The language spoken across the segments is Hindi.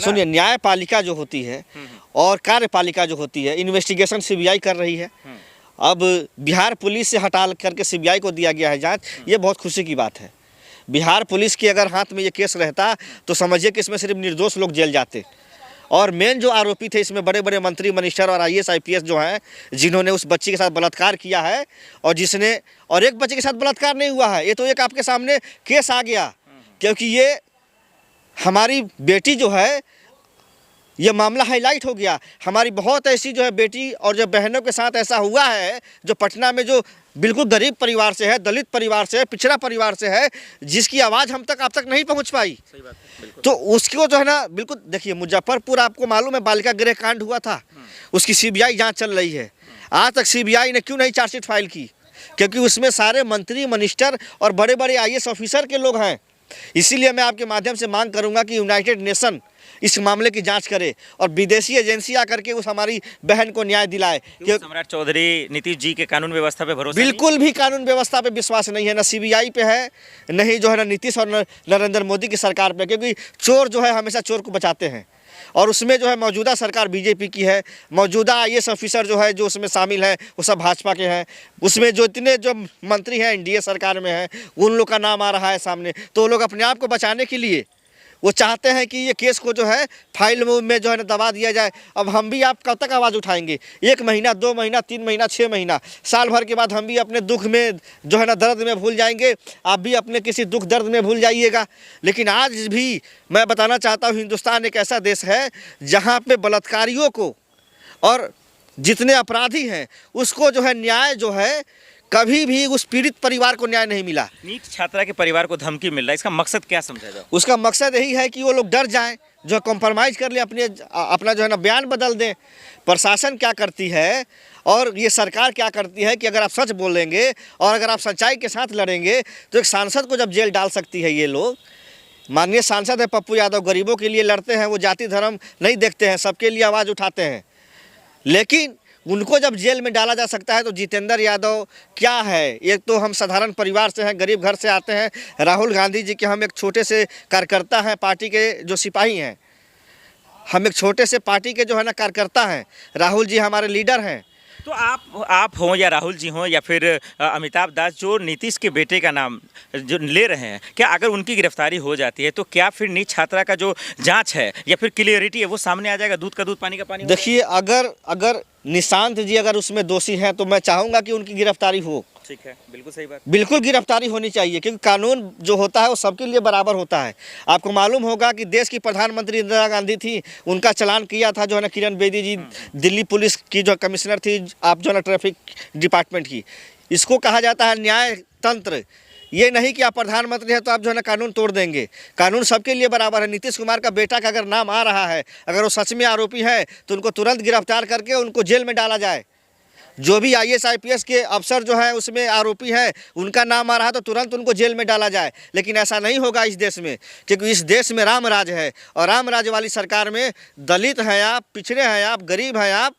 सुनिए, न्यायपालिका जो होती है और कार्यपालिका जो होती है, इन्वेस्टिगेशन सीबीआई कर रही है। अब बिहार पुलिस से हटा करके सीबीआई को दिया गया है जांच, ये बहुत खुशी की बात है। बिहार पुलिस के अगर हाथ में ये केस रहता तो समझिए कि इसमें सिर्फ निर्दोष लोग जेल जाते। और मेन जो आरोपी थे इसमें बड़े बड़े मंत्री, मिनिस्टर और आईएएस आईपीएस जो हैं, जिन्होंने उस बच्ची के साथ बलात्कार किया है, और जिसने, और एक बच्चे के साथ बलात्कार नहीं हुआ है, ये तो एक आपके सामने केस आ गया, क्योंकि ये हमारी बेटी जो है, ये मामला हाईलाइट हो गया। हमारी बहुत ऐसी जो है बेटी और जो बहनों के साथ ऐसा हुआ है, जो पटना में जो बिल्कुल गरीब परिवार से है, दलित परिवार से है, पिछड़ा परिवार से है, जिसकी आवाज़ हम तक आप तक नहीं पहुंच पाई। सही बात है, तो उसको जो है ना, बिल्कुल देखिए, मुजफ्फरपुर आपको मालूम है बालिका गृह कांड हुआ था, उसकी सीबीआई जांच चल रही है। आज तक सीबीआई ने क्यों नहीं चार्जशीट फाइल की? क्योंकि उसमें सारे मंत्री, मिनिस्टर और बड़े बड़े आईएएस ऑफिसर के लोग हैं। इसीलिए मैं आपके माध्यम से मांग करूंगा कि यूनाइटेड नेशन इस मामले की जांच करे और विदेशी एजेंसी आकर के उस हमारी बहन को न्याय दिलाए। क्योंकि सम्राट चौधरी नीतीश जी के कानून व्यवस्था पे भरोसा बिल्कुल भी कानून व्यवस्था पे विश्वास नहीं है, ना सीबीआई पे है, नहीं जो है ना नीतीश और नरेंद्र मोदी की सरकार पे, क्योंकि चोर जो है हमेशा चोर को बचाते हैं। और उसमें जो है मौजूदा सरकार बीजेपी की है, मौजूदा आईएएस ऑफिसर जो है, जो उसमें शामिल है, वो सब भाजपा के हैं। उसमें जो इतने जो मंत्री हैं एनडीए सरकार में हैं, उन लोग का नाम आ रहा है सामने। तो वो लोग अपने आप को बचाने के लिए वो चाहते हैं कि ये केस को जो है फाइल में जो है ना दबा दिया जाए। अब हम भी आप कब तक आवाज़ उठाएंगे? 1 महीना, 2 महीना, 3 महीना, 6 महीना, साल भर के बाद हम भी अपने दुख में जो है ना दर्द में भूल जाएंगे, आप भी अपने किसी दुख दर्द में भूल जाइएगा। लेकिन आज भी मैं बताना चाहता हूँ, हिंदुस्तान एक ऐसा देश है जहाँ पे बलात्कारियों को और जितने अपराधी हैं उसको जो है न्याय जो है, कभी भी उस पीड़ित परिवार को न्याय नहीं मिला। नीट छात्रा के परिवार को धमकी मिल रहा है, इसका मकसद क्या समझा जाए? उसका मकसद यही है कि वो लोग डर जाएं, जो कॉम्प्रोमाइज़ कर लें, अपना जो है ना बयान बदल दें। प्रशासन क्या करती है और ये सरकार क्या करती है कि अगर आप सच बोलेंगे और अगर आप सच्चाई के साथ लड़ेंगे तो एक सांसद को जब जेल डाल सकती है ये लोग। माननीय सांसद है पप्पू यादव, गरीबों के लिए लड़ते हैं, वो जाति धर्म नहीं देखते हैं, सबके लिए आवाज़ उठाते हैं, लेकिन उनको जब जेल में डाला जा सकता है तो जितेंद्र यादव क्या है? एक तो हम साधारण परिवार से हैं, गरीब घर से आते हैं। राहुल गांधी जी के हम एक छोटे से कार्यकर्ता हैं, पार्टी के जो सिपाही हैं, हम एक छोटे से पार्टी के जो है ना कार्यकर्ता हैं। राहुल जी हमारे लीडर हैं। तो आप हों या राहुल जी हों या फिर अमिताभ दास, जो नीतीश के बेटे का नाम जो ले रहे हैं, क्या अगर उनकी गिरफ्तारी हो जाती है तो क्या फिर नीट छात्रा का जो जांच है या फिर क्लियरिटी है वो सामने आ जाएगा? दूध का दूध, पानी का पानी। देखिए, अगर निशांत जी अगर उसमें दोषी हैं तो मैं चाहूँगा कि उनकी गिरफ्तारी हो। ठीक है, बिल्कुल सही बात, बिल्कुल गिरफ्तारी होनी चाहिए, क्योंकि कानून जो होता है वो सबके लिए बराबर होता है। आपको मालूम होगा कि देश की प्रधानमंत्री इंदिरा गांधी थी, उनका चालान किया था जो है ना किरण बेदी जी, दिल्ली पुलिस की जो कमिश्नर थी, आप जो है ना ट्रैफिक डिपार्टमेंट की। इसको कहा जाता है न्याय तंत्र। ये नहीं कि आप प्रधानमंत्री हैं तो आप जो है ना कानून तोड़ देंगे। कानून सबके लिए बराबर है। नीतीश कुमार का बेटा का अगर नाम आ रहा है, अगर वो सच में आरोपी है तो उनको तुरंत गिरफ्तार करके उनको जेल में डाला जाए। जो भी आईएएस आईपीएस के अफसर जो है उसमें आरोपी है, उनका नाम आ रहा है तो तुरंत उनको जेल में डाला जाए। लेकिन ऐसा नहीं होगा इस देश में, क्योंकि इस देश में राम राज है, और राम राज वाली सरकार में दलित हैं आप, पिछड़े हैं आप, गरीब हैं आप,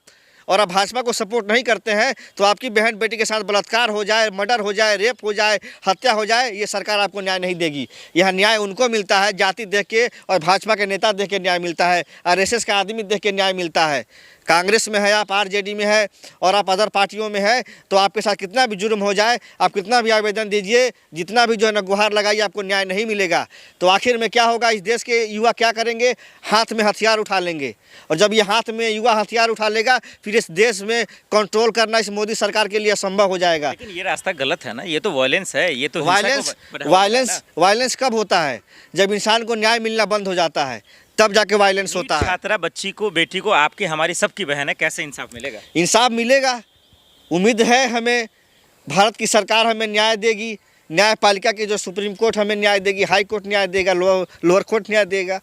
और आप भाजपा को सपोर्ट नहीं करते हैं तो आपकी बहन बेटी के साथ बलात्कार हो जाए, मर्डर हो जाए, रेप हो जाए, हत्या हो जाए, ये सरकार आपको न्याय नहीं देगी। यह न्याय उनको मिलता है जाति देख के, और भाजपा के नेता देख के न्याय मिलता है, आरएसएस का आदमी देख के न्याय मिलता है। कांग्रेस में है आप, आरजेडी में है और आप अदर पार्टियों में है, तो आपके साथ कितना भी जुर्म हो जाए, आप कितना भी आवेदन दीजिए, जितना भी जो है ना गुहार लगाइए, आपको न्याय नहीं मिलेगा। तो आखिर में क्या होगा? इस देश के युवा क्या करेंगे? हाथ में हथियार उठा लेंगे, और जब ये हाथ में युवा हथियार उठा लेगा फिर इस देश में कंट्रोल करना इस मोदी सरकार के लिए असंभव हो जाएगा। लेकिन ये रास्ता गलत है ना, ये तो वायलेंस है, ये तो वायलेंस कब होता है? जब इंसान को न्याय मिलना बंद हो जाता है, तब जाके वायलेंस होता है। छात्रा बच्ची को, बेटी को, आपकी हमारी सबकी बहन है, कैसे इंसाफ मिलेगा? इंसाफ मिलेगा, उम्मीद है हमें। भारत की सरकार हमें न्याय देगी, न्यायपालिका की जो सुप्रीम कोर्ट हमें न्याय देगी, हाई कोर्ट न्याय देगा, लोअर कोर्ट न्याय देगा।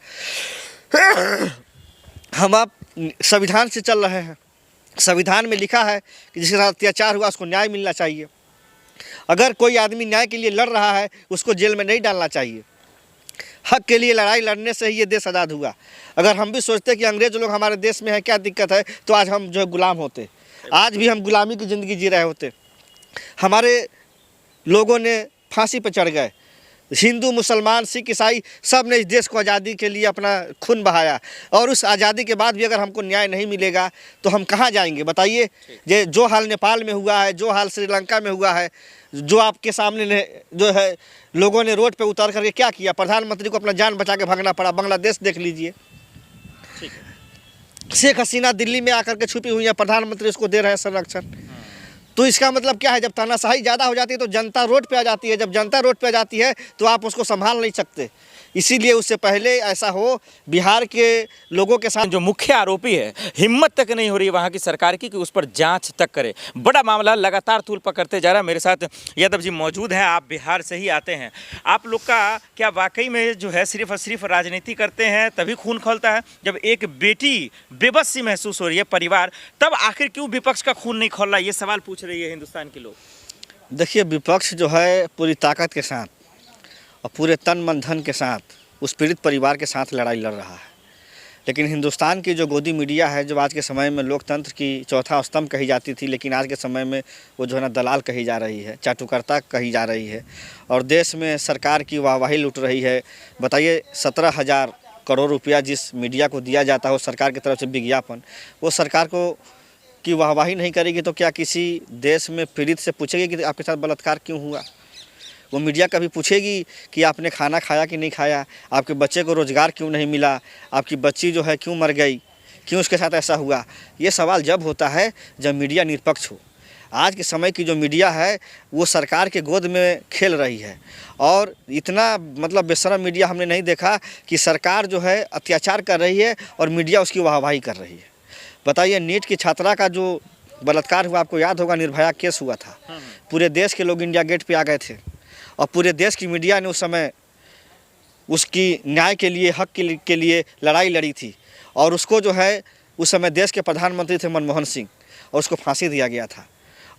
हम आप संविधान से चल रहे हैं, संविधान में लिखा है कि जिसके साथ अत्याचार हुआ उसको न्याय मिलना चाहिए। अगर कोई आदमी न्याय के लिए लड़ रहा है उसको जेल में नहीं डालना चाहिए। हक के लिए लड़ाई लड़ने से ही ये देश आज़ाद हुआ। अगर हम भी सोचते कि अंग्रेज लोग हमारे देश में है, क्या दिक्कत है, तो आज हम जो है गुलाम होते, आज भी हम गुलामी की ज़िंदगी जी रहे होते। हमारे लोगों ने फांसी पर चढ़ गए, हिंदू, मुसलमान, सिख, ईसाई सब ने इस देश को आज़ादी के लिए अपना खून बहाया। और उस आज़ादी के बाद भी अगर हमको न्याय नहीं मिलेगा तो हम कहाँ जाएंगे बताइए। ये जो हाल नेपाल में हुआ है, जो हाल श्रीलंका में हुआ है, जो आपके सामने जो है लोगों ने रोड पे उतर करके क्या किया, प्रधानमंत्री को अपना जान बचा के भागना पड़ा। बांग्लादेश देख लीजिए, शेख हसीना दिल्ली में आकर के छुपी हुई है, प्रधानमंत्री उसको दे रहे हैं संरक्षण। तो इसका मतलब क्या है, जब तानाशाही ज़्यादा हो जाती है तो जनता रोड पे आ जाती है। जब जनता रोड पे आ जाती है तो आप उसको संभाल नहीं सकते। इसीलिए उससे पहले ऐसा हो, बिहार के लोगों के साथ जो मुख्य आरोपी है, हिम्मत तक नहीं हो रही है वहाँ की सरकार की कि उस पर जांच तक करे। बड़ा मामला लगातार तूल पकड़ते जा रहा है। मेरे साथ यादव जी मौजूद हैं, आप बिहार से ही आते हैं। आप लोग का क्या वाकई में जो है सिर्फ और सिर्फ राजनीति करते हैं तभी खून खौलता है? जब एक बेटी बेबस सी महसूस हो रही है परिवार, तब आखिर क्यों विपक्ष का खून नहीं खौल रहा? ये सवाल पूछ रही है हिंदुस्तान के लोग। देखिए, विपक्ष जो है पूरी ताकत के साथ और पूरे तन मन धन के साथ उस पीड़ित परिवार के साथ लड़ाई लड़ रहा है। लेकिन हिंदुस्तान की जो गोदी मीडिया है, जो आज के समय में लोकतंत्र की चौथा स्तंभ कही जाती थी, लेकिन आज के समय में वो जो है ना दलाल कही जा रही है, चाटुकर्ता कही जा रही है और देश में सरकार की वाहवाही लूट रही है। बताइए, 17,000 करोड़ रुपया जिस मीडिया को दिया जाता हो सरकार की तरफ से विज्ञापन, वो सरकार को की वाहवाही नहीं करेगी तो क्या किसी देश में पीड़ित से पूछेगी कि आपके साथ बलात्कार क्यों हुआ? वो मीडिया कभी पूछेगी कि आपने खाना खाया कि नहीं खाया, आपके बच्चे को रोज़गार क्यों नहीं मिला, आपकी बच्ची जो है क्यों मर गई, क्यों उसके साथ ऐसा हुआ? ये सवाल जब होता है जब मीडिया निष्पक्ष हो। आज के समय की जो मीडिया है वो सरकार के गोद में खेल रही है और इतना मतलब बेशर्म मीडिया हमने नहीं देखा कि सरकार जो है अत्याचार कर रही है और मीडिया उसकी वाहवाही कर रही है। बताइए, नीट की छात्रा का जो बलात्कार हुआ, आपको याद होगा, निर्भया केस हुआ था। पूरे देश के लोग इंडिया गेट पे आ गए थे और पूरे देश की मीडिया ने उस समय उसकी न्याय के लिए, हक के लिए लड़ाई लड़ी थी और उसको जो है उस समय देश के प्रधानमंत्री थे मनमोहन सिंह और उसको फांसी दिया गया था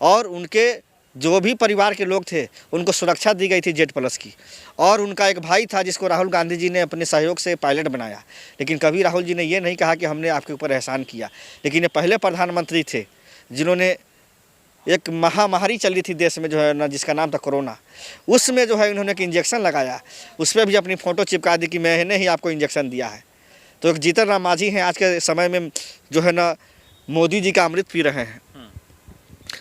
और उनके जो भी परिवार के लोग थे उनको सुरक्षा दी गई थी Z+ की। और उनका एक भाई था जिसको राहुल गांधी जी ने अपने सहयोग से पायलट बनाया, लेकिन कभी राहुल जी ने ये नहीं कहा कि हमने आपके ऊपर एहसान किया। लेकिन ये पहले प्रधानमंत्री थे जिन्होंने एक महामारी चली थी देश में जो है ना, जिसका नाम था कोरोना, उसमें जो है इन्होंने एक इंजेक्शन लगाया, उस पर भी अपनी फ़ोटो चिपका दी कि मैंने ही आपको इंजेक्शन दिया है। तो एक जीतन राम मांझी हैं, आज के समय में जो है ना मोदी जी का अमृत पी रहे हैं।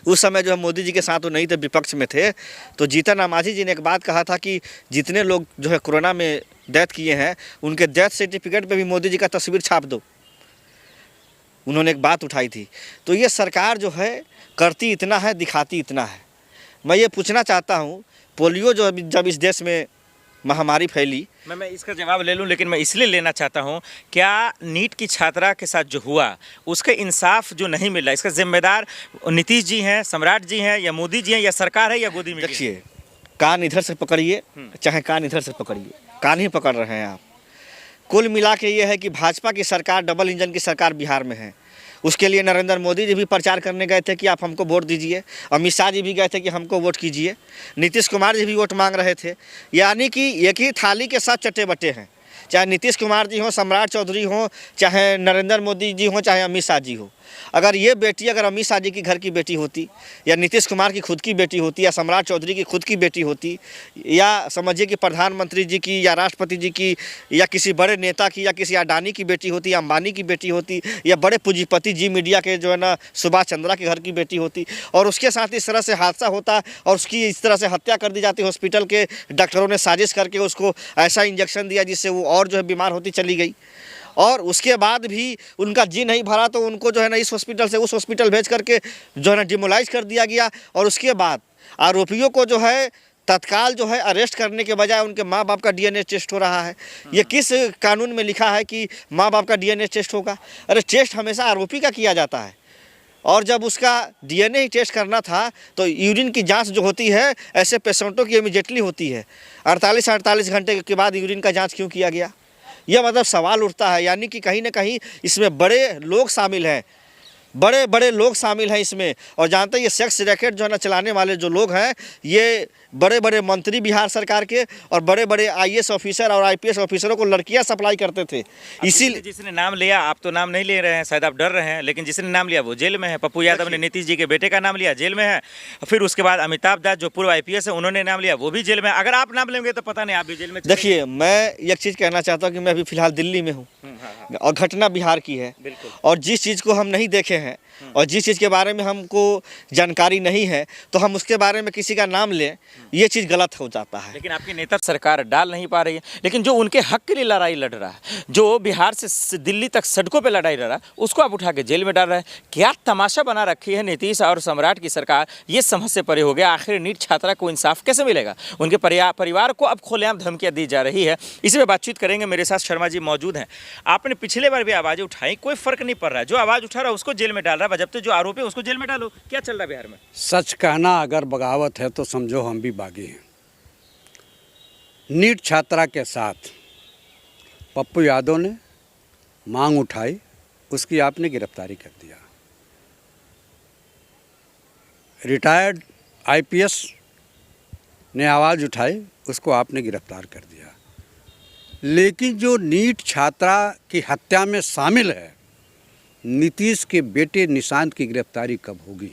उस समय जो है मोदी जी के साथ वो नहीं थे, विपक्ष में थे। तो जीतन राम मांझी जी ने एक बात कहा था कि जितने लोग जो है कोरोना में डेथ किए हैं उनके डेथ सर्टिफिकेट पे भी मोदी जी का तस्वीर छाप दो, उन्होंने एक बात उठाई थी। तो ये सरकार जो है करती इतना है, दिखाती इतना है। मैं ये पूछना चाहता हूँ, पोलियो जो जब इस देश में महामारी फैली, मैं इसका जवाब ले लूं, लेकिन मैं इसलिए लेना चाहता हूं, क्या नीट की छात्रा के साथ जो हुआ उसका इंसाफ जो नहीं मिला, इसका जिम्मेदार नीतीश जी हैं, सम्राट जी हैं, या मोदी जी हैं, या सरकार है, या गोदी मीडिया? देखिए, कान इधर से पकड़िए चाहे कान इधर से पकड़िए, कान ही पकड़ रहे हैं आप। कुल मिला के ये है कि भाजपा की सरकार, डबल इंजन की सरकार बिहार में है। उसके लिए नरेंद्र मोदी जी भी प्रचार करने गए थे कि आप हमको वोट दीजिए, अमित शाह जी भी गए थे कि हमको वोट कीजिए, नीतीश कुमार जी भी वोट मांग रहे थे। यानी कि एक ही थाली के साथ चट्टे बट्टे हैं, चाहे नीतीश कुमार जी हों, सम्राट चौधरी हों, चाहे नरेंद्र मोदी जी हों, चाहे अमित शाह जी हो। अगर ये बेटी अगर अमित शाह जी की घर की बेटी होती, या नीतीश कुमार की खुद की बेटी होती, या सम्राट चौधरी की खुद की बेटी होती, या समझिए कि प्रधानमंत्री जी की या राष्ट्रपति जी की या किसी बड़े नेता की या किसी अडानी की बेटी होती, या अंबानी की बेटी होती, या बड़े पूंजीपति जी मीडिया के जो है ना सुभाष चंद्रा के घर की बेटी होती, और उसके साथ इस तरह से हादसा होता और उसकी इस तरह से हत्या कर दी जाती, हॉस्पिटल के डॉक्टरों ने साजिश करके उसको ऐसा इंजेक्शन दिया जिससे वो और जो है बीमार होती चली गई, और उसके बाद भी उनका जी नहीं भरा तो उनको जो है ना इस हॉस्पिटल से उस हॉस्पिटल भेज करके जो है ना डिमोलाइज कर दिया गया। और उसके बाद आरोपियों को जो है तत्काल जो है अरेस्ट करने के बजाय उनके माँ बाप का DNA टेस्ट हो रहा है। ये किस कानून में लिखा है कि माँ बाप का DNA टेस्ट होगा? अरे टेस्ट हमेशा आरोपी का किया जाता है, और जब उसका DNA ही टेस्ट करना था तो यूरिन की जांच जो होती है ऐसे पेशेंटों की इमीडिएटली होती है, 48 घंटे के बाद यूरिन का जांच क्यों किया गया? यह मतलब सवाल उठता है। यानी कि कहीं ना कहीं इसमें बड़े लोग शामिल हैं, बड़े बड़े लोग शामिल हैं इसमें। और जानते हैं ये सेक्स रैकेट जो है ना चलाने वाले जो लोग हैं, ये बड़े बड़े मंत्री बिहार सरकार के और बड़े बड़े आईएएस ऑफिसर और आईपीएस ऑफिसरों को लड़कियां सप्लाई करते थे। इसीलिए जिसने नाम लिया, आप तो नाम नहीं ले रहे हैं, शायद आप डर रहे हैं, लेकिन जिसने नाम लिया वो जेल में है। पप्पू यादव ने नीतीश जी के बेटे का नाम लिया, जेल में है। फिर उसके बाद अमिताभ दास जो पूर्व आईपीएस है, उन्होंने नाम लिया, वो भी जेल में है। अगर आप नाम लेंगे तो पता नहीं आप भी जेल में चले देखिए, मैं एक चीज़ कहना चाहता हूँ कि मैं अभी फिलहाल दिल्ली में हूँ और घटना बिहार की है, और जिस चीज़ को हम नहीं देखे हैं और जिस चीज़ के बारे में हमको जानकारी नहीं है तो हम उसके बारे में किसी का नाम लें, ये चीज़ गलत हो जाता है। लेकिन आपकी नेता सरकार डाल नहीं पा रही है। लेकिन जो उनके हक के लिए लड़ाई लड़ रहा है, जो बिहार से दिल्ली तक सड़कों पे लड़ाई लड़ रहा है, उसको आप उठा के जेल में डाल रहे हैं। क्या तमाशा बना रखी है नीतीश और सम्राट की सरकार, ये समझ से परे हो गया। आखिर नीट छात्रा को इंसाफ कैसे मिलेगा? उनके परिवार को अब खुलेआम धमकियां दी जा रही है। इसी पे बातचीत करेंगे। मेरे साथ शर्मा जी मौजूद हैं। आपने पिछले बार भी आवाज़ें उठाई, कोई फर्क नहीं पड़ रहा है। जो आवाज़ उठा रहा है उसको जेल में डाल रहा है, जब तो जो आरोपी है उसको जेल में डालो। क्या चल रहा है बिहार में? सच कहना अगर बगावत है तो समझो हम भी बागी हैं। नीट छात्रा के साथ पप्पू यादव ने मांग उठाई, उसकी आपने गिरफ्तारी कर दिया। रिटायर्ड आईपीएस ने आवाज़ उठाई, उसको आपने गिरफ्तार कर दिया। लेकिन जो नीट छात्रा की हत्या में शामिल है, नीतीश के बेटे निशांत की गिरफ्तारी कब होगी?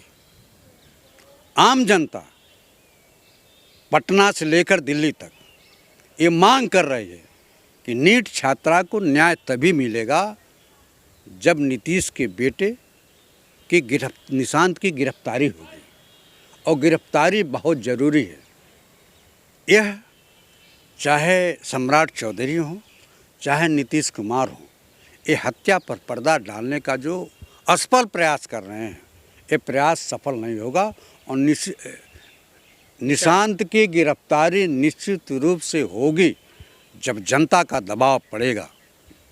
आम जनता पटना से लेकर दिल्ली तक ये मांग कर रही है कि नीट छात्रा को न्याय तभी मिलेगा जब नीतीश के बेटे की निशांत की गिरफ्तारी होगी, और गिरफ्तारी बहुत ज़रूरी है। यह चाहे सम्राट चौधरी हो, चाहे नीतीश कुमार हो, ये हत्या पर पर्दा डालने का जो असफल प्रयास कर रहे हैं, ये प्रयास सफल नहीं होगा। और निशांत की गिरफ्तारी निश्चित रूप से होगी जब जनता का दबाव पड़ेगा।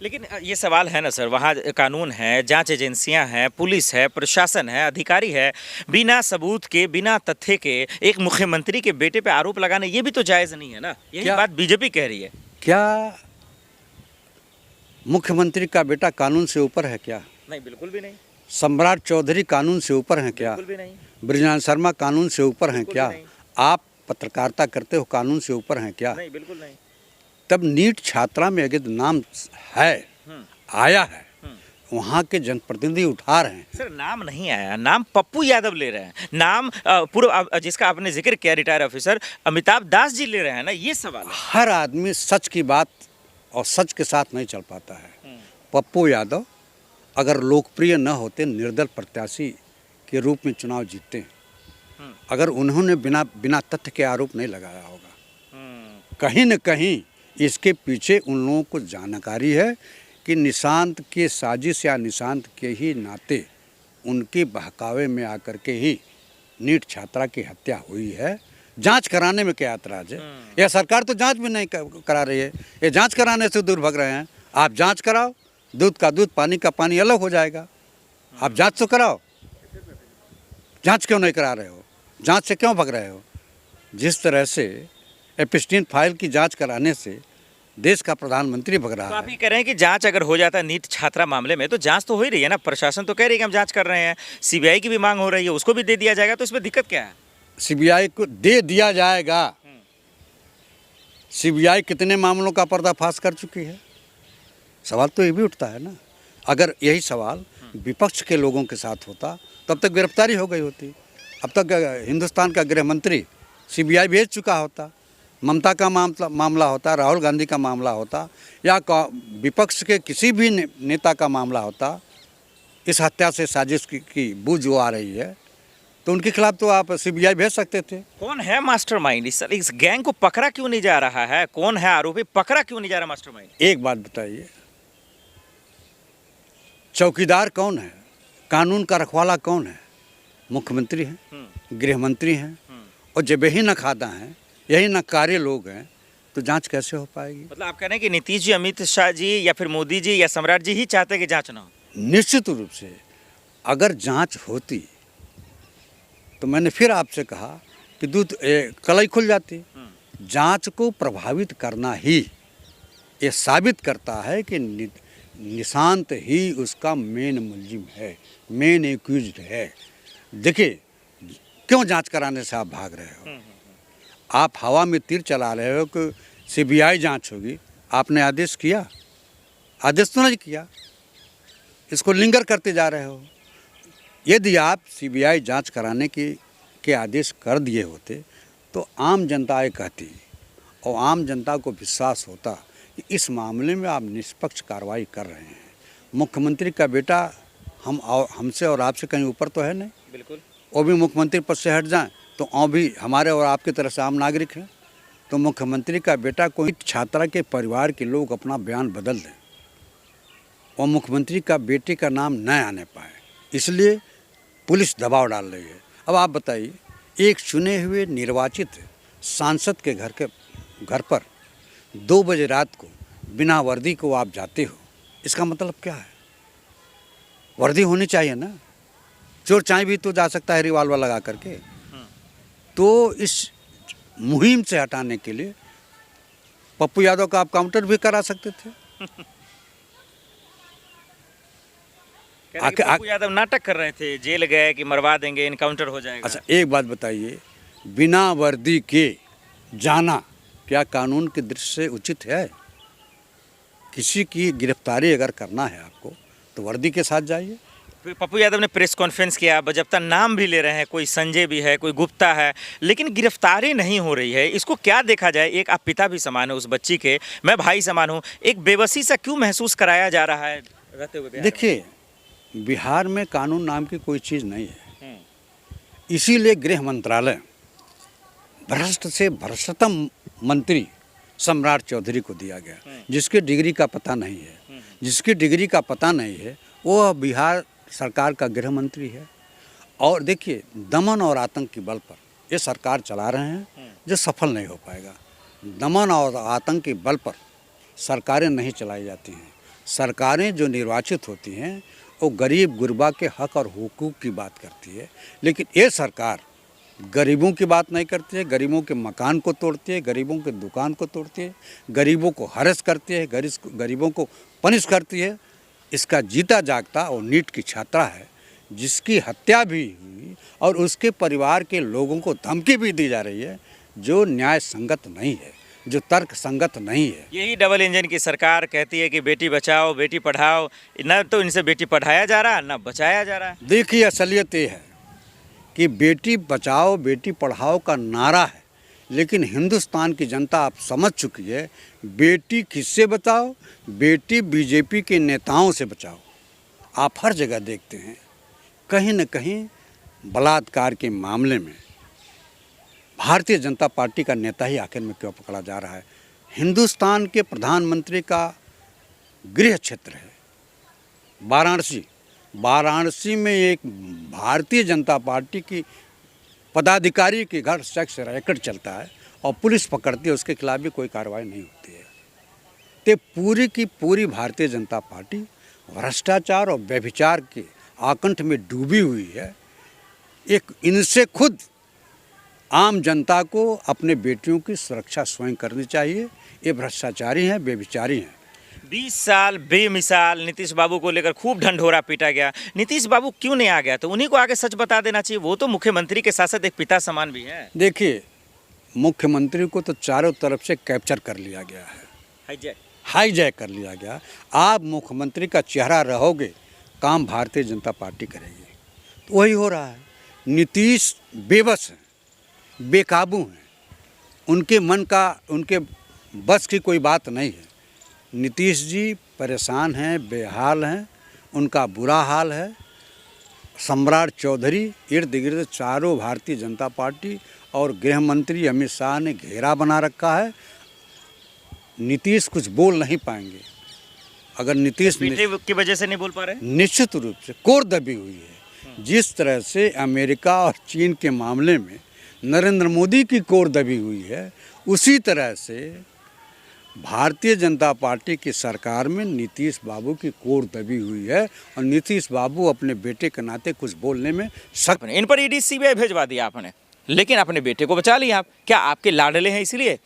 लेकिन ये सवाल है ना सर, वहाँ कानून है, जांच एजेंसियां हैं, पुलिस है, प्रशासन है, अधिकारी है। बिना सबूत के, बिना तथ्य के एक मुख्यमंत्री के बेटे पे आरोप लगाना, ये भी तो जायज़ नहीं है ना। यही बात बीजेपी कह रही है। क्या मुख्यमंत्री का बेटा कानून से ऊपर है क्या? नहीं, बिल्कुल भी नहीं। सम्राट चौधरी कानून से ऊपर हैं क्या? बिल्कुल भी नहीं। ब्रिजलाल शर्मा कानून से ऊपर हैं क्या? आप पत्रकारिता करते हो, कानून से ऊपर हैं क्या? नहीं, बिल्कुल नहीं। तब नीट छात्रा में अगर नाम है, आया है, वहाँ के जनप्रतिनिधि उठा रहे हैं। सर, नाम नहीं आया, नाम पप्पू यादव ले रहे हैं। नाम पूर्व जिसका आपने जिक्र किया, रिटायर ऑफिसर अमिताभ दास जी ले रहे हैं ना, ये सवाल है। हर आदमी सच की बात और सच के साथ नहीं चल पाता है। पप्पू यादव अगर लोकप्रिय न होते, निर्दल प्रत्याशी के रूप में चुनाव जीतते हैं, अगर उन्होंने बिना तथ्य के आरोप नहीं लगाया होगा। कहीं न कहीं इसके पीछे उन लोगों को जानकारी है कि निशांत के साजिश या निशांत के ही नाते उनके बहकावे में आकर के ही नीट छात्रा की हत्या हुई है। जांच कराने में क्या ऐतराज है? यह सरकार तो जांच भी नहीं करा रही है। ये जांच कराने से दूर भाग रहे हैं। आप जांच कराओ, दूध का दूध, पानी का पानी अलग हो जाएगा। आप जांच तो कराओ। जांच क्यों नहीं करा रहे हो? जांच से क्यों भाग रहे हो? जिस तरह से एपिस्टीन फाइल की जांच कराने से देश का प्रधानमंत्री भग रहा है। तो आप ये कह रहे हैं कि जांच अगर हो जाता है नीट छात्रा मामले में, तो जांच तो हो ही रही है ना। प्रशासन तो कह रही है कि हम जांच कर रहे हैं, सीबीआई की भी मांग हो रही है, उसको भी दे दिया जाएगा, तो इसमें दिक्कत क्या है? सीबीआई को दे दिया जाएगा। सीबीआई कितने मामलों का पर्दाफाश कर चुकी है? सवाल तो ये भी उठता है ना। अगर यही सवाल विपक्ष के लोगों के साथ होता तब तक गिरफ्तारी हो गई होती। अब तक हिंदुस्तान का गृह मंत्री सीबीआई भेज चुका होता। ममता का मामला होता, राहुल गांधी का मामला होता, या विपक्ष के किसी भी नेता का मामला होता। इस हत्या से साजिश की बू जो आ रही है, तो उनके खिलाफ तो आप सीबीआई भेज सकते थे। कौन है मास्टरमाइंड? इस गैंग को पकड़ा क्यों नहीं जा रहा है? कौन है आरोपी? पकड़ा क्यों नहीं जा रहा मास्टरमाइंड? एक बात बताइए, चौकीदार कौन है? कानून का रखवाला कौन है? मुख्यमंत्री हैं, गृह मंत्री हैं, और जब यही नखादा हैं, यही नकारे लोग हैं, तो जांच कैसे हो पाएगी? मतलब आप कह रहे हैं कि नीतीश जी, अमित शाह जी, या फिर मोदी जी या सम्राट जी ही चाहते कि जांच ना हो? निश्चित रूप से अगर जांच होती तो मैंने फिर आपसे कहा कि दूध कलाई खुल जाती। जांच को प्रभावित करना ही ये साबित करता है कि निशांत ही उसका मेन मुलजिम है, मेन एक्यूज्ड है। देखिए, क्यों जांच कराने से आप भाग रहे हो? आप हवा में तीर चला रहे हो कि सीबीआई जांच होगी। आपने आदेश किया? आदेश तो नहीं किया, इसको लिंगर करते जा रहे हो। यदि आप सीबीआई जांच कराने के आदेश कर दिए होते तो आम जनता ये कहती और आम जनता को विश्वास होता कि इस मामले में आप निष्पक्ष कार्रवाई कर रहे हैं। मुख्यमंत्री का बेटा हमसे और आपसे कहीं ऊपर तो है नहीं। बिल्कुल। वो भी मुख्यमंत्री पद से हट जाएं तो और भी हमारे और आपकी तरह से आम नागरिक हैं। तो मुख्यमंत्री का बेटा कोई छात्रा के परिवार के लोग अपना बयान बदल दें और मुख्यमंत्री का बेटे का नाम न आने पाए, इसलिए पुलिस दबाव डाल रही है। अब आप बताइए, एक चुने हुए निर्वाचित सांसद के घर पर 2 बजे रात को बिना वर्दी को आप जाते हो, इसका मतलब क्या है? वर्दी होनी चाहिए ना। चोर चाय भी तो जा सकता है रिवाल्वर लगा करके। तो इस मुहिम से हटाने के लिए पप्पू यादव का आप काउंटर भी करा सकते थे। पप्पू यादव नाटक कर रहे थे, जेल गए कि मरवा देंगे, इनकाउंटर हो जाएगा। अच्छा, एक बात बताइए, बिना वर्दी के जाना क्या कानून की दृष्टि से उचित है? किसी की गिरफ्तारी अगर करना है आपको तो वर्दी के साथ जाइए। पप्पू यादव ने प्रेस कॉन्फ्रेंस किया, बजप्ता नाम भी ले रहे हैं, कोई संजय भी है, कोई गुप्ता है, लेकिन गिरफ्तारी नहीं हो रही है। इसको क्या देखा जाए? एक आप पिता भी समान हो उस बच्ची के, मैं भाई समान हूँ, एक बेबसी सा क्यों महसूस कराया जा रहा है रहते हुए? देखिए, बिहार में कानून नाम की कोई चीज़ नहीं है, इसीलिए गृह मंत्रालय भ्रष्ट से भ्रष्टतम मंत्री सम्राट चौधरी को दिया गया, जिसकी डिग्री का पता नहीं है। जिसकी डिग्री का पता नहीं है वो बिहार सरकार का गृह मंत्री है। और देखिए, दमन और आतंक के बल पर ये सरकार चला रहे हैं, जो सफल नहीं हो पाएगा। दमन और आतंक के बल पर सरकारें नहीं चलाई जाती हैं। सरकारें जो निर्वाचित होती हैं वो गरीब गुरबा के हक और हुकूक की बात करती है, लेकिन ये सरकार गरीबों की बात नहीं करती है। गरीबों के मकान को तोड़ती है, गरीबों के दुकान को तोड़ती है, गरीबों को हरेस करती है, गरीबों को पनिश करती है। इसका जीता जागता और नीट की छात्रा है, जिसकी हत्या भी हुई और उसके परिवार के लोगों को धमकी भी दी जा रही है, जो न्याय संगत नहीं है, जो तर्क संगत नहीं है। यही डबल इंजन की सरकार कहती है कि बेटी बचाओ बेटी पढ़ाओ, न तो इनसे बेटी पढ़ाया जा रहा न बचाया जा रहा है। देखिए, असलियत ये है कि बेटी बचाओ बेटी पढ़ाओ का नारा है, लेकिन हिंदुस्तान की जनता आप समझ चुकी है, बेटी किससे बचाओ? बेटी बीजेपी के नेताओं से बचाओ। आप हर जगह देखते हैं कहीं न कहीं बलात्कार के मामले में भारतीय जनता पार्टी का नेता ही आखिर में क्यों पकड़ा जा रहा है? हिंदुस्तान के प्रधानमंत्री का गृह क्षेत्र है वाराणसी। वाराणसी में एक भारतीय जनता पार्टी की पदाधिकारी के घर सेक्स रैकेट चलता है और पुलिस पकड़ती है, उसके खिलाफ भी कोई कार्रवाई नहीं होती है। तो पूरी की पूरी भारतीय जनता पार्टी भ्रष्टाचार और व्यभिचार के आकंठ में डूबी हुई है। इनसे खुद आम जनता को अपने बेटियों की सुरक्षा स्वयं करनी चाहिए। ये भ्रष्टाचारी हैं, व्यभिचारी हैं। 20 साल बेमिसाल नीतीश बाबू को लेकर खूब ढंढोरा पीटा गया। नीतीश बाबू क्यों नहीं आ गया? तो उन्हीं को आगे सच बता देना चाहिए। वो तो मुख्यमंत्री के साथ साथ एक पिता समान भी हैं। देखिए, मुख्यमंत्री को तो चारों तरफ से कैप्चर कर लिया गया है, हाईजैक कर लिया गया। आप मुख्यमंत्री का चेहरा रहोगे, काम भारतीय जनता पार्टी करेगी। तो वही हो रहा है। नीतीश बेबस हैं, बेकाबू हैं, उनके मन का उनके बस की कोई बात नहीं है। नीतीश जी परेशान हैं, बेहाल हैं, उनका बुरा हाल है। सम्राट चौधरी इर्द गिर्द चारों भारतीय जनता पार्टी और गृह मंत्री अमित शाह ने घेरा बना रखा है। नीतीश कुछ बोल नहीं पाएंगे। अगर नीतीश की वजह से नहीं बोल पा रहे, निश्चित रूप से कोर दबी हुई है। जिस तरह से अमेरिका और चीन के मामले में नरेंद्र मोदी की कोर दबी हुई है, उसी तरह से भारतीय जनता पार्टी की सरकार में नीतीश बाबू की कोर दबी हुई है और नीतीश बाबू अपने बेटे के नाते कुछ बोलने में सख्त। इन पर ईडी सीबीआई भेजवा दिया आपने, लेकिन अपने बेटे को बचा लिया आप। क्या आपके लाडले हैं इसलिए?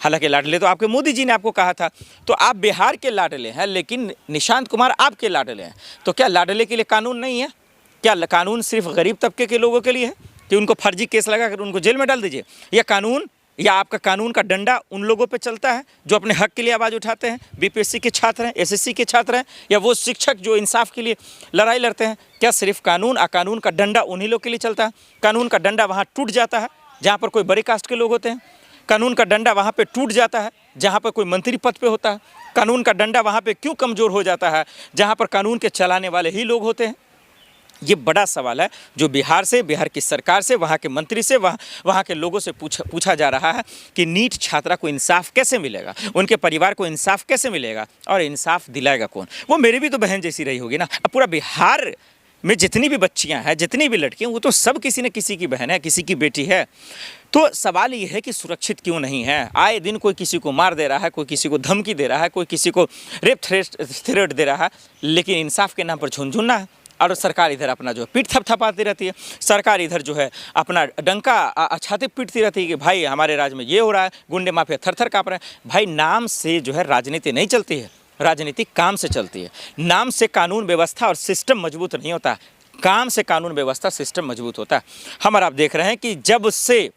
हालांकि लाडले तो आपके मोदी जी ने आपको कहा था। तो आप बिहार के लाडले हैं, लेकिन निशांत कुमार आपके लाडले हैं। तो क्या लाडले के लिए कानून नहीं है? क्या कानून सिर्फ गरीब तबके के लोगों के लिए है कि उनको फर्जी केस लगाकर उनको जेल में डाल दीजिए? या कानून या आपका कानून का डंडा उन लोगों पे चलता है जो अपने हक के लिए आवाज़ उठाते हैं, बीपीएससी के छात्र हैं, एसएससी के छात्र हैं, या वो शिक्षक जो इंसाफ के लिए लड़ाई लड़ते हैं? क्या सिर्फ कानून का डंडा उन्हीं लोग के लिए चलता है? कानून का डंडा वहाँ टूट जाता है जहाँ पर कोई बड़े कास्ट के लोग होते हैं। कानून का डंडा वहाँ पे टूट जाता है जहाँ पर कोई मंत्री पद पे होता है। कानून का डंडा वहाँ पे क्यों कमज़ोर हो जाता है जहाँ पर कानून के चलाने वाले ही लोग होते हैं? ये बड़ा सवाल है जो बिहार की सरकार से, वहाँ के मंत्री से, वहाँ के लोगों से पूछा जा रहा है कि नीट छात्रा को इंसाफ कैसे मिलेगा, उनके परिवार को इंसाफ कैसे मिलेगा, और इंसाफ दिलाएगा कौन? वो मेरी भी तो बहन जैसी रही होगी ना। अब पूरा बिहार में जितनी भी बच्चियां हैं, जितनी भी लड़कियां, वो तो सब किसी न किसी की बहन है, किसी की बेटी है। तो सवाल ये है कि सुरक्षित क्यों नहीं है? आए दिन कोई किसी को मार दे रहा है, कोई किसी को धमकी दे रहा है, कोई किसी को रेप थ्रेट दे रहा है, लेकिन इंसाफ के नाम पर झुनझुनना है। और सरकार इधर अपना जो है पीठ थपथपाती रहती है, सरकार इधर जो है अपना डंका छाती पीटती रहती है कि भाई हमारे राज्य में ये हो रहा है, गुंडे माफिया थर-थर काँप रहे हैं। भाई नाम से जो है राजनीति नहीं चलती है, राजनीति काम से चलती है। नाम से कानून व्यवस्था और सिस्टम मजबूत नहीं होता, काम से कानून व्यवस्था सिस्टम मजबूत होता है। हम और आप देख रहे हैं कि जब से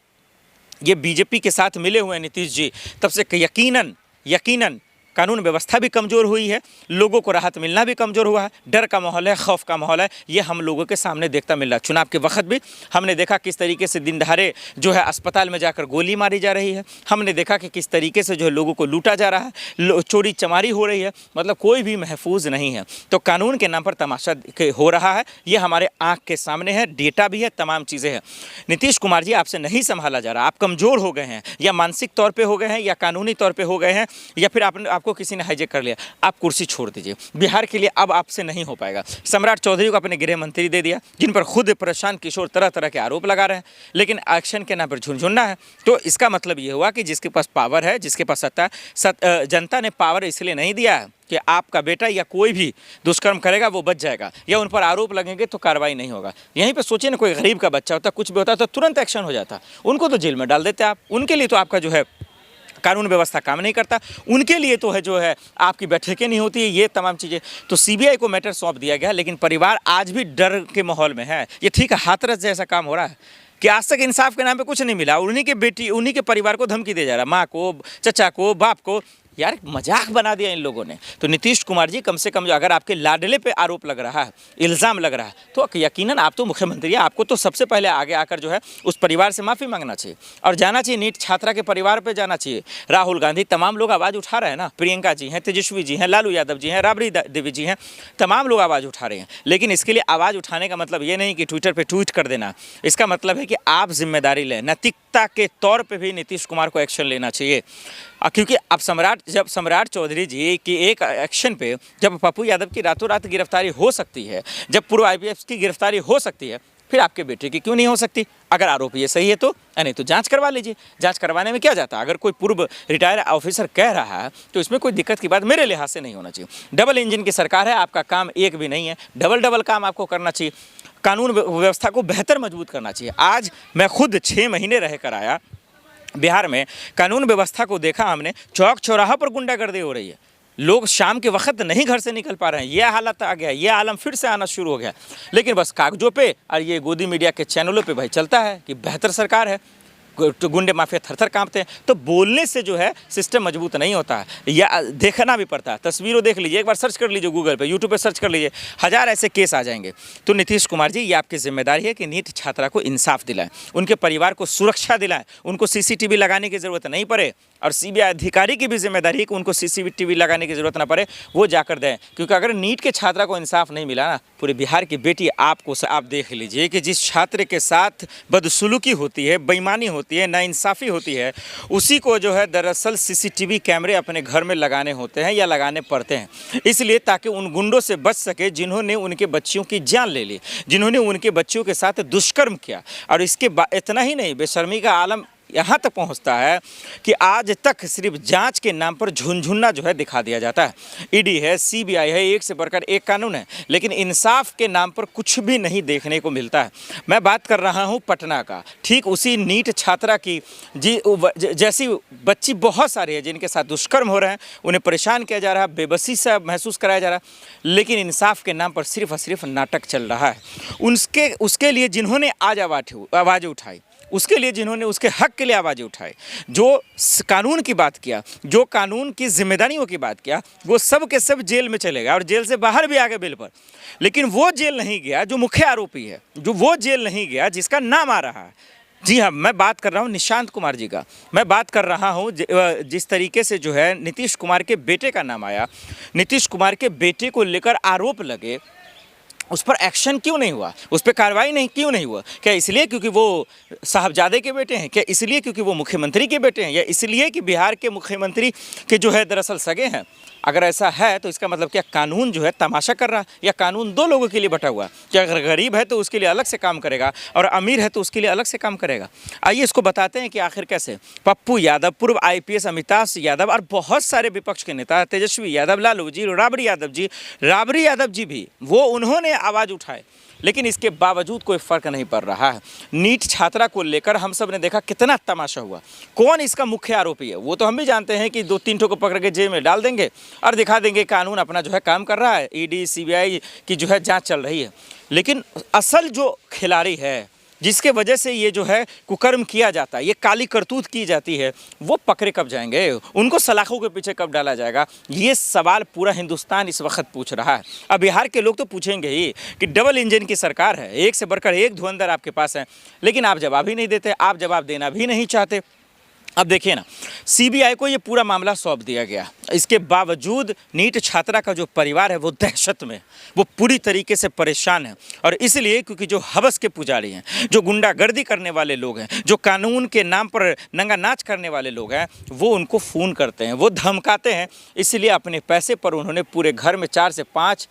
ये बीजेपी के साथ मिले हुए हैं नीतीश जी, तब से यकीनन कानून व्यवस्था भी कमज़ोर हुई है, लोगों को राहत मिलना भी कमज़ोर हुआ है, डर का माहौल है, खौफ का माहौल है। ये हम लोगों के सामने देखता मिल रहा है। चुनाव के वक्त भी हमने देखा किस तरीके से दिन दहाड़े जो है अस्पताल में जाकर गोली मारी जा रही है। हमने देखा कि किस तरीके से जो है लोगों को लूटा जा रहा है, चोरी चमारी हो रही है, मतलब कोई भी महफूज नहीं है। तो कानून के नाम पर तमाशा हो रहा है, ये हमारे आँख के सामने है, डेटा भी है, तमाम चीज़ें हैं। नीतीश कुमार जी, आपसे नहीं संभाला जा रहा, आप कमज़ोर हो गए हैं, या मानसिक तौर पर हो गए हैं, या कानूनी तौर पर हो गए हैं, या फिर आपको किसी ने हाईजेक कर लिया। आप कुर्सी छोड़ दीजिए, बिहार के लिए अब आपसे नहीं हो पाएगा। सम्राट चौधरी को अपने गृह मंत्री दे दिया, जिन पर खुद प्रशांत किशोर तरह तरह के आरोप लगा रहे हैं, लेकिन एक्शन के नाम पर झुनझुनना है। तो इसका मतलब ये हुआ कि जिसके पास पावर है, जिसके पास सत्ता है, जनता ने पावर इसलिए नहीं दिया है कि आपका बेटा या कोई भी दुष्कर्म करेगा वो बच जाएगा, या उन पर आरोप लगेंगे तो कार्रवाई नहीं होगा। यहीं पे सोचिए ना, कोई गरीब का बच्चा होता, कुछ भी होता तो तुरंत एक्शन हो जाता, उनको तो जेल में डाल देते आप। उनके लिए तो आपका जो है कानून व्यवस्था काम नहीं करता, उनके लिए तो है जो है आपकी बैठकें नहीं होती है, ये तमाम चीज़ें। तो सीबीआई को मैटर सौंप दिया गया, लेकिन परिवार आज भी डर के माहौल में है। ये ठीक है, हाथरस जैसा काम हो रहा है कि आज तक इंसाफ के नाम पे कुछ नहीं मिला, उन्हीं के बेटी, उन्हीं के परिवार को धमकी दे जा रहा, माँ को, चचा को, बाप को। यार मजाक बना दिया इन लोगों ने। तो नीतीश कुमार जी, कम से कम अगर आपके लाडले पे आरोप लग रहा है, इल्ज़ाम लग रहा है, तो यकीनन आप तो मुख्यमंत्री हैं, आपको तो सबसे पहले आगे आकर जो है उस परिवार से माफ़ी मांगना चाहिए और जाना चाहिए, नीट छात्रा के परिवार पे जाना चाहिए। राहुल गांधी, तमाम लोग आवाज़ उठा रहे हैं ना, प्रियंका जी हैं, तेजस्वी जी हैं, लालू यादव जी हैं, राबड़ी देवी जी हैं, तमाम लोग आवाज़ उठा रहे हैं। लेकिन इसके लिए आवाज़ उठाने का मतलब ये नहीं कि ट्विटर पर ट्वीट कर देना, इसका मतलब है कि आप जिम्मेदारी लें। नैतिकता के तौर पर भी नीतीश कुमार को एक्शन लेना चाहिए, क्योंकि अब जब सम्राट चौधरी जी की एक एक्शन पे जब पप्पू यादव की रातों रात गिरफ्तारी हो सकती है, जब पूर्व आईपीएस की गिरफ्तारी हो सकती है, फिर आपके बेटे की क्यों नहीं हो सकती? अगर आरोप ये सही है तो, नहीं तो जांच करवा लीजिए। जांच करवाने में क्या जाता है? अगर कोई पूर्व रिटायर ऑफिसर कह रहा है तो इसमें कोई दिक्कत की बात मेरे लिहाज से नहीं होना चाहिए। डबल इंजन की सरकार है, आपका काम एक भी नहीं है, डबल काम आपको करना चाहिए। कानून व्यवस्था को बेहतर मजबूत करना चाहिए। आज मैं खुद 6 महीने रह कर आया बिहार में, कानून व्यवस्था को देखा हमने, चौक चौराहा पर गुंडागर्दी हो रही है, लोग शाम के वक्त नहीं घर से निकल पा रहे हैं। यह हालत आ गया, यह आलम फिर से आना शुरू हो गया। लेकिन बस कागजों पे और ये गोदी मीडिया के चैनलों पे भाई चलता है कि बेहतर सरकार है, तो गुंडे माफिया थर-थर कांपते हैं। तो बोलने से जो है सिस्टम मजबूत नहीं होता है, या देखना भी पड़ता है। तस्वीरों देख लीजिए, एक बार सर्च कर लीजिए गूगल पे, यूट्यूब पे सर्च कर लीजिए, 1000 ऐसे केस आ जाएंगे। तो नीतीश कुमार जी, ये आपकी जिम्मेदारी है कि नीट छात्रा को इंसाफ दिलाएं, उनके परिवार को सुरक्षा दिलाएं, उनको सीसीटीवी लगाने की ज़रूरत नहीं पड़े, और सीबीआई अधिकारी की भी जिम्मेदारी है कि उनको सीसीटीवी लगाने की ज़रूरत ना पड़े, वो जाकर दें। क्योंकि अगर नीट के छात्रा को इंसाफ नहीं मिला ना, पूरे बिहार की बेटी आप देख लीजिए कि जिस छात्र के साथ बदसलूकी होती है, बेईमानी होती है, नाइंसाफ़ी होती है, उसी को जो है दरअसल सीसीटीवी कैमरे अपने घर में लगाने होते हैं या लगाने पड़ते हैं, इसलिए ताकि उन गुंडों से बच सके जिन्होंने उनके बच्चियों की जान ले ली, जिन्होंने उनके बच्चियों के साथ दुष्कर्म किया। और इसके इतना ही नहीं, बेशर्मी का आलम यहाँ तक पहुँचता है कि आज तक सिर्फ जांच के नाम पर झुनझुनना जो है दिखा दिया जाता है। ईडी है, सीबीआई है, एक से बढ़कर एक कानून है, लेकिन इंसाफ के नाम पर कुछ भी नहीं देखने को मिलता है। मैं बात कर रहा हूँ पटना का, ठीक उसी नीट छात्रा की जैसी बच्ची बहुत सारी है जिनके साथ दुष्कर्म हो रहे हैं, उन्हें परेशान किया जा रहा है, बेबसी सा महसूस कराया जा रहा है, लेकिन इंसाफ के नाम पर सिर्फ और सिर्फ नाटक चल रहा है। उसके लिए जिन्होंने आज आवाज़ उठाई, उसके लिए जिन्होंने उसके हक के लिए आवाज़ें उठाई, जो कानून की बात किया, जो कानून की जिम्मेदारियों की बात किया, वो सब के सब जेल में चले गए और जेल से बाहर भी आ गए बेल पर। लेकिन वो जेल नहीं गया जो मुख्य आरोपी है, जो वो जेल नहीं गया जिसका नाम आ रहा है। जी हाँ, मैं बात कर रहा हूँ निशांत कुमार जी का। मैं बात कर रहा हूँ जिस तरीके से जो है नीतीश कुमार के बेटे का नाम आया, नीतीश कुमार के बेटे को लेकर आरोप लगे, उस पर एक्शन क्यों नहीं हुआ, उस पर कार्रवाई नहीं क्यों नहीं हुआ? क्या इसलिए क्योंकि वो साहबजादे के बेटे हैं? क्या इसलिए क्योंकि वो मुख्यमंत्री के बेटे हैं? या इसलिए कि बिहार के मुख्यमंत्री के जो है दरअसल सगे हैं? अगर ऐसा है तो इसका मतलब क्या कानून जो है तमाशा कर रहा है, या कानून दो लोगों के लिए बटा हुआ है? क्या अगर गरीब है तो उसके लिए अलग से काम करेगा और अमीर है तो उसके लिए अलग से काम करेगा? आइए इसको बताते हैं कि आखिर कैसे। पप्पू यादव, पूर्व IPS अमिताभ यादव और बहुत सारे विपक्ष के नेता, तेजस्वी यादव, लालू जी, राबड़ी यादव जी भी, वो उन्होंने आवाज़ उठाए, लेकिन इसके बावजूद कोई फर्क नहीं पड़ रहा है। नीट छात्रा को लेकर हम सब ने देखा कितना तमाशा हुआ। कौन इसका मुख्य आरोपी है वो तो हम भी जानते हैं कि 2-3 ठो को पकड़ के जेल में डाल देंगे और दिखा देंगे कानून अपना जो है काम कर रहा है, ED CBI की जो है जांच चल रही है। लेकिन असल जो खिलाड़ी है, जिसके वजह से ये जो है कुकर्म किया जाता है, ये काली करतूत की जाती है, वो पकड़े कब जाएंगे? उनको सलाखों के पीछे कब डाला जाएगा? ये सवाल पूरा हिंदुस्तान इस वक्त पूछ रहा है। अब बिहार के लोग तो पूछेंगे ही कि डबल इंजन की सरकार है, एक से बढ़कर एक धुरंधर आपके पास है, लेकिन आप जवाब ही नहीं देते, आप जवाब देना भी नहीं चाहते। अब देखिए ना, CBI को ये पूरा मामला सौंप दिया गया, इसके बावजूद नीट छात्रा का जो परिवार है वो दहशत में, वो पूरी तरीके से परेशान है। और इसलिए क्योंकि जो हवस के पुजारी हैं, जो गुंडागर्दी करने वाले लोग हैं, जो कानून के नाम पर नंगा नाच करने वाले लोग हैं, वो उनको फ़ोन करते हैं, वो धमकाते हैं। इसलिए अपने पैसे पर उन्होंने पूरे घर में 4 से 5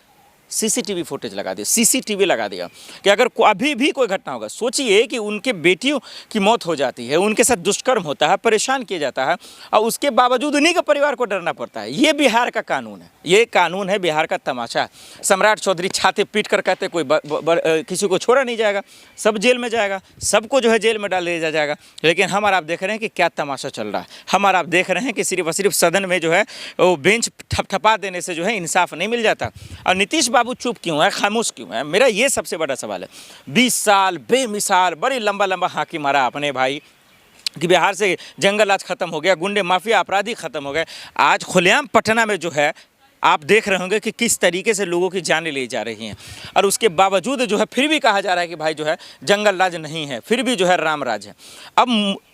CCTV फुटेज लगा दिया, CCTV लगा दिया कि अगर अभी भी कोई घटना होगा, सोचिए कि उनके बेटियों की मौत हो जाती है, उनके साथ दुष्कर्म होता है, परेशान किया जाता है, और उसके बावजूद उन्हीं के परिवार को डरना पड़ता है। ये बिहार का कानून है, ये कानून है बिहार का तमाशा। सम्राट चौधरी छाते पीट कर कहते कोई किसी को छोड़ा नहीं जाएगा, सब जेल में जाएगा, सबको जो है जेल में डाल दिया जाएगा। लेकिन हम और आप देख रहे हैं कि क्या तमाशा चल रहा है। हम और आप देख रहे हैं कि सिर्फ और सिर्फ सदन में जो है वो बेंच थपथपा देने से जो है इंसाफ नहीं मिल जाता। और नीतीश बाबू चुप क्यों है, खामोश क्यों है? मेरा ये सबसे बड़ा सवाल है। 20 साल बेमिसाल बड़ी लंबा हाकी मारा अपने भाई कि बिहार से जंगल राज खत्म हो गया, गुंडे माफिया अपराधी खत्म हो गए। आज खुलेआम पटना में जो है आप देख रहे होंगे कि किस तरीके से लोगों की जानें ली जा रही हैं, और उसके बावजूद जो है फिर भी कहा जा रहा है कि भाई जो है जंगल राज नहीं है, फिर भी जो है राम राज है। अब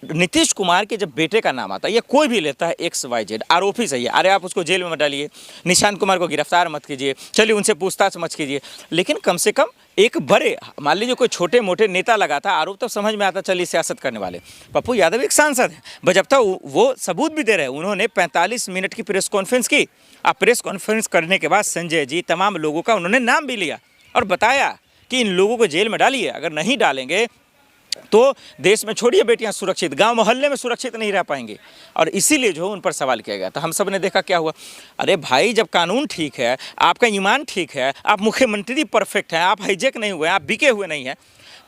नीतीश कुमार के जब बेटे का नाम आता है, ये कोई भी लेता है XYZ आरोपी सही है, अरे आप उसको जेल में मत डालिए, निशांत कुमार को गिरफ्तार मत कीजिए, चलिए उनसे पूछताछ मत कीजिए, लेकिन कम से कम एक बड़े, मान लीजिए कोई छोटे मोटे नेता लगाता आरोप तो समझ में आता, चलिए सियासत करने वाले। पप्पू यादव एक सांसद है, बजब्ता वो सबूत भी दे रहे हैं। उन्होंने 45 मिनट की प्रेस कॉन्फ्रेंस की। अब प्रेस कॉन्फ्रेंस करने के बाद संजय जी तमाम लोगों का उन्होंने नाम भी लिया और बताया कि इन लोगों को जेल में डालिए, अगर नहीं डालेंगे तो देश में छोड़िए बेटियां सुरक्षित, गांव मोहल्ले में सुरक्षित नहीं रह पाएंगे। और इसीलिए जो उन पर सवाल किया गया। तो हम सब ने देखा क्या हुआ। अरे भाई, जब कानून ठीक है, आपका ईमान ठीक है, आप मुख्यमंत्री परफेक्ट हैं, आप हाईजैक नहीं हुए, आप बिके हुए नहीं हैं,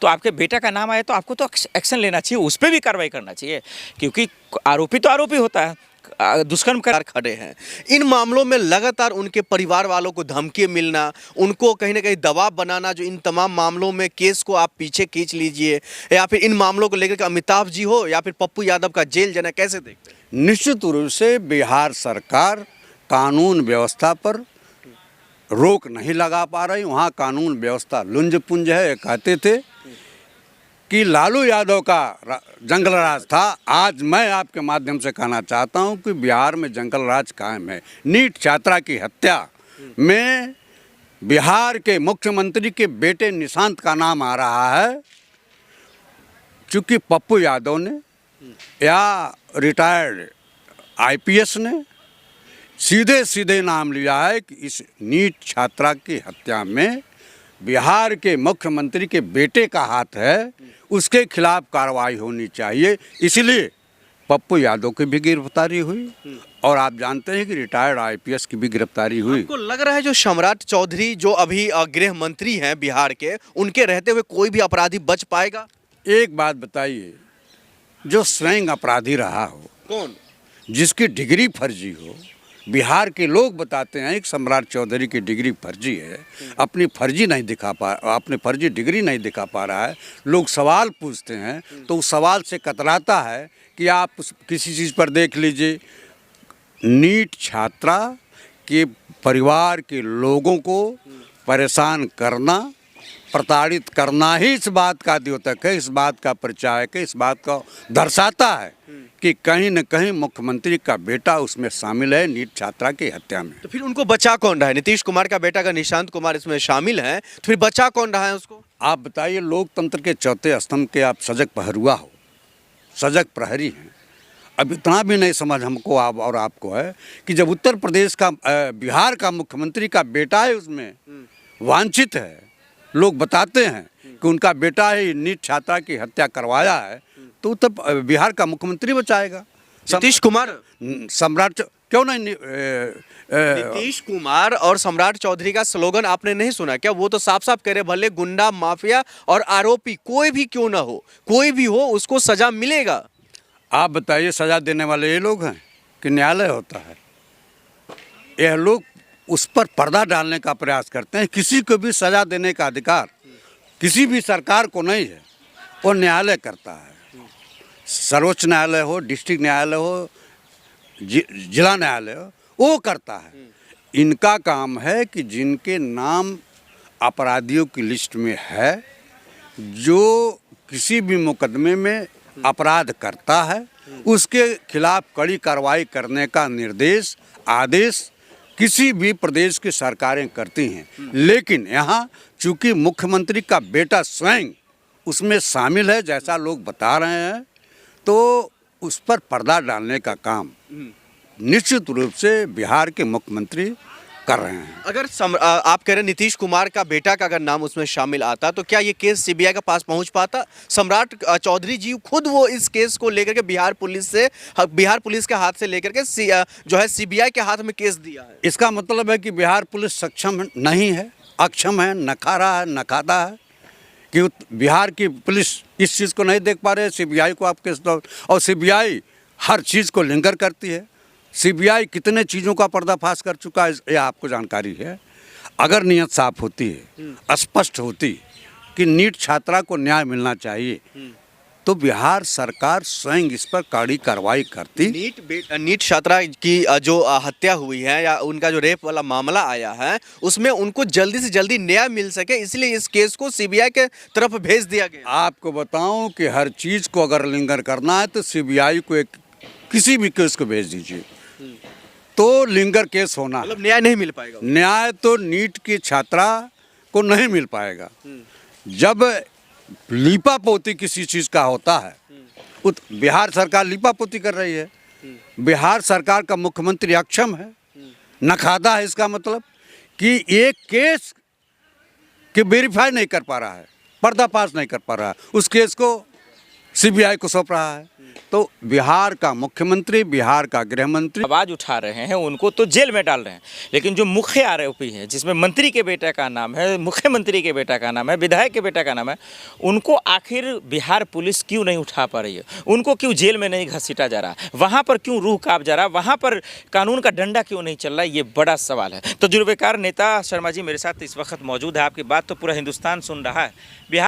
तो आपके बेटा का नाम आया तो आपको तो एक्शन लेना चाहिए, उस पर भी कार्रवाई करना चाहिए, क्योंकि आरोपी तो आरोपी होता है, दुष्कर्म कर खड़े हैं। इन मामलों में लगातार उनके परिवार वालों को धमकी मिलना, उनको कहीं ना कहीं दबाव बनाना, जो इन तमाम मामलों में केस को आप पीछे खींच लीजिए, या फिर इन मामलों को लेकर के अमिताभ जी हो या फिर पप्पू यादव का जेल जाना, कैसे देखते हैं? निश्चित रूप से बिहार सरकार कानून व्यवस्था पर रोक नहीं लगा पा रही। वहाँ कानून व्यवस्था लुंज पुंज है। कहते थे कि लालू यादव का जंगल राज था। आज मैं आपके माध्यम से कहना चाहता हूं कि बिहार में जंगल राज कायम है। नीट छात्रा की हत्या में बिहार के मुख्यमंत्री के बेटे निशांत का नाम आ रहा है, चूँकि पप्पू यादव ने या रिटायर्ड IPS ने सीधे नाम लिया है कि इस नीट छात्रा की हत्या में बिहार के मुख्यमंत्री के बेटे का हाथ है, उसके खिलाफ कार्रवाई होनी चाहिए। इसलिए पप्पू यादव की भी गिरफ्तारी हुई और आप जानते हैं कि रिटायर्ड IPS की भी गिरफ्तारी हुई। आपको लग रहा है जो सम्राट चौधरी जो अभी गृह मंत्री हैं बिहार के, उनके रहते हुए कोई भी अपराधी बच पाएगा? एक बात बताइए, जो स्वयं अपराधी रहा हो, कौन? जिसकी डिग्री फर्जी हो, बिहार के लोग बताते हैं कि सम्राट चौधरी की डिग्री फर्जी है, अपनी फर्जी डिग्री नहीं दिखा पा रहा है। लोग सवाल पूछते हैं तो उस सवाल से कतराता है कि आप किसी चीज़ पर देख लीजिए, नीट छात्रा के परिवार के लोगों को परेशान करना, प्रताड़ित करना ही इस बात का द्योतक है, इस बात का परिचायक है, इस बात का दर्शाता है कि कहीं न कहीं मुख्यमंत्री का बेटा उसमें शामिल है नीट छात्रा की हत्या में। तो फिर उनको बचा कौन रहा है? नीतीश कुमार का बेटा का निशांत कुमार इसमें शामिल है, तो फिर बचा कौन रहा है उसको? आप बताइए, लोकतंत्र के चौथे स्तंभ के आप सजग पहरुआ हो, सजग प्रहरी हैं। अब इतना भी नहीं समझ हमको और आपको है कि जब उत्तर प्रदेश का बिहार का मुख्यमंत्री का बेटा है उसमें वांछित है, लोग बताते हैं कि उनका बेटा ही नीट छात्रा की हत्या करवाया है, तो तब बिहार का मुख्यमंत्री बचाएगा नीतीश कुमार। सम्राट क्यों नहीं नीतीश कुमार और सम्राट चौधरी का स्लोगन आपने नहीं सुना क्या? वो तो साफ साफ कह रहे भले गुंडा माफिया और आरोपी कोई भी क्यों ना हो, कोई भी हो उसको सजा मिलेगा। आप बताइए, सजा देने वाले ये लोग हैं कि न्यायालय होता है? यह लोग उस पर पर्दा डालने का प्रयास करते हैं। किसी को भी सजा देने का अधिकार किसी भी सरकार को नहीं है, वो न्यायालय करता है। सर्वोच्च न्यायालय हो, डिस्ट्रिक्ट न्यायालय हो, जिला न्यायालय हो, वो करता है। इनका काम है कि जिनके नाम अपराधियों की लिस्ट में है, जो किसी भी मुकदमे में अपराध करता है, उसके खिलाफ कड़ी कार्रवाई करने का निर्देश, आदेश किसी भी प्रदेश की सरकारें करती हैं। लेकिन यहाँ चूंकि मुख्यमंत्री का बेटा स्वयं उसमें शामिल है, जैसा लोग बता रहे हैं, तो उस पर पर्दा डालने का काम निश्चित रूप से बिहार के मुख्यमंत्री कर रहे हैं। अगर आप कह रहे हैं नीतीश कुमार का बेटा का अगर नाम उसमें शामिल आता तो क्या ये केस सीबीआई के पास पहुंच पाता? सम्राट चौधरी जी खुद वो इस केस को लेकर के बिहार पुलिस के हाथ से लेकर के जो है सीबीआई के हाथ में केस दिया है। इसका मतलब है कि बिहार पुलिस सक्षम नहीं है, अक्षम है, नकारा है, नकाता है कि बिहार की पुलिस इस चीज़ को नहीं देख पा रहे। सीबीआई को आप केस दो, और सीबीआई हर चीज़ को लिंगर करती है। सीबीआई कितने चीज़ों का पर्दाफाश कर चुका है, ये आपको जानकारी है। अगर नीयत साफ होती है, स्पष्ट होती कि नीट छात्रा को न्याय मिलना चाहिए, तो बिहार सरकार स्वयं इस पर कड़ी कार्रवाई करती। नीट छात्रा की जो हत्या हुई है या उनका जो रेप वाला मामला आया है, उसमें उनको जल्दी से जल्दी न्याय मिल सके, इसलिए इस केस को सीबीआई के तरफ भेज दिया गया। आपको बताऊं कि हर चीज़ को अगर लिंगर करना है तो सीबीआई को किसी भी केस को भेज दीजिए, तो लिंगर केस होना, मतलब न्याय नहीं मिल पाएगा। न्याय तो नीट की छात्रा को नहीं मिल पाएगा। जब लीपापोती किसी चीज़ का होता है, बिहार सरकार लीपापोती कर रही है, बिहार सरकार का मुख्यमंत्री अक्षम है, नखादा है। इसका मतलब कि एक केस के वेरीफाई नहीं कर पा रहा है, पर्दाफाश नहीं कर पा रहा है, उस केस को सीबीआई को सौंप रहा है। तो बिहार का मुख्यमंत्री, बिहार का गृह मंत्री आवाज़ उठा रहे हैं, उनको तो जेल में डाल रहे हैं, लेकिन जो मुख्य आरोपी हैं, जिसमें मंत्री के बेटा का नाम है, मुख्यमंत्री के बेटा का नाम है, विधायक के बेटा का नाम है, उनको आखिर बिहार पुलिस क्यों नहीं उठा पा रही है? उनको क्यों जेल में नहीं घसीटा जा रहा? वहाँ पर क्यों रूह कांप जा रहा? वहाँ पर कानून का डंडा क्यों नहीं चल रहा? ये बड़ा सवाल है। तो तजुर्बेकार नेता शर्मा जी मेरे साथ इस वक्त मौजूद है। आपकी बात तो पूरा हिंदुस्तान सुन रहा है। बिहार